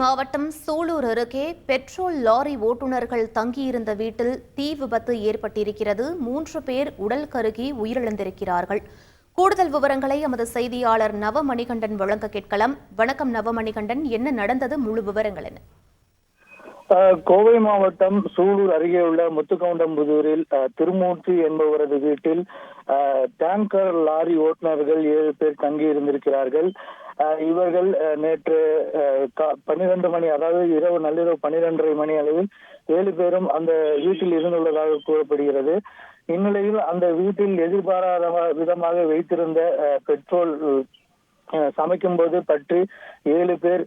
மாவட்டம் சூலூர் அருகே petrol lorry ஓட்டுநர்கள் தங்கியிருந்த வீட்டில் தீ விபத்து ஏற்பட்டிருக்கிறது. 3 பேர் உடல் கருகி உயிரிழந்திருக்கிறார்கள். கூடுதல் விவரங்களை எமது செய்தியாளர் நவமணிகண்டன் வழங்க கேட்கலாம். வணக்கம் நவமணிகண்டன், என்ன நடந்தது? முழு விவரங்கள் என்ன? கோவை மாவட்டம் சூலூர் அருகே உள்ள முத்துக்கவுண்டம்புதூரில் திருமூர்த்தி என்பவரது வீட்டில் டேங்கர் லாரி ஓட்டுநர்கள் 7 பேர் தங்கியிருந்திருக்கிறார்கள். இவர்கள் நேற்று 12 மணி, அதாவது நள்ளிரவு 12:30 மணி அளவில் 7 பேரும் அந்த வீட்டில் இருந்துள்ளதாக கூறப்படுகிறது. இந்நிலையில் அந்த வீட்டில் எதிர்பாராத விதமாக வைத்திருந்த பெட்ரோல் சமைக்கும் போது பற்றி 7 பேர்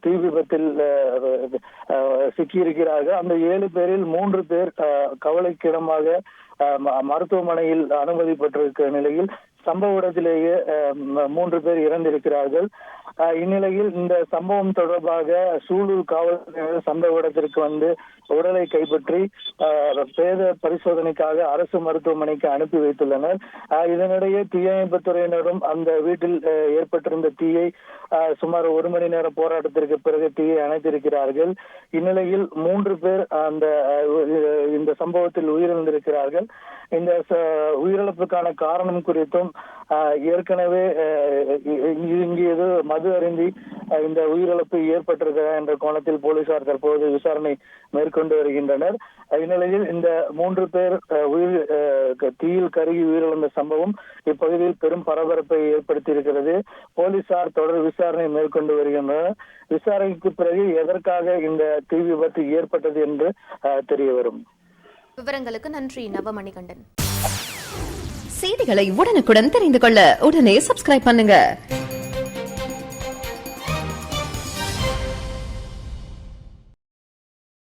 தீ விபத்தில் சிக்கியிருக்கிறார்கள். அந்த 7 பேரில் 3 பேர் கவலைக்கிடமாக மருத்துவமனையில் அனுமதிப்பட்டிருக்கிற நிலையில் சம்பவ இடத்திலேயே 3 பேர் இறந்திருக்கிறார்கள். இந்நிலையில் இந்த சம்பவம் தொடர்பாக சூலூர் காவல்துறையினர் சம்பவ இடத்திற்கு வந்து உடலை கைப்பற்றி பிரேத பரிசோதனைக்காக அரசு மருத்துவமனைக்கு அனுப்பி வைத்துள்ளனர். இதனிடையே தீயணைப்புத்துறையினரும் அந்த வீட்டில் ஏற்பட்டிருந்த தீயை சுமார் 1 மணி நேர போராட்டத்திற்கு பிறகு தீயை அணைத்திருக்கிறார்கள். இந்நிலையில் 3 பேர் இந்த சம்பவத்தில் உயிரிழந்திருக்கிறார்கள். இந்த உயிரிழப்புக்கான காரணம் குறித்தும் ஏற்கனவே இங்கு ஏதோ மது அருந்தி இந்த உயிரிழப்பு ஏற்பட்டிருக்கிறதா என்ற கோணத்தில் போலீசார் தற்போது விசாரணை மேற்கொண்டு வருகின்றனர். இந்நிலையில் இந்த 3 பேர் தீயில் கருகி உயிரிழந்த சம்பவம் இப்பகுதியில் பெரும் பரபரப்பை ஏற்படுத்தியிருக்கிறது. போலீசார் தொடர் விசாரணை மேற்கொண்டு வருகின்றனர். விசாரணைக்கு பிறகு எதற்காக இந்த தீ விபத்து ஏற்பட்டது என்று தெரிய வரும். விவரங்களுக்கு நன்றி நவமணிகண்டன். செய்திகளை உடனுக்குடன் தெரிந்து கொள்ள உடனே சப்ஸ்கிரைப் பண்ணுங்க.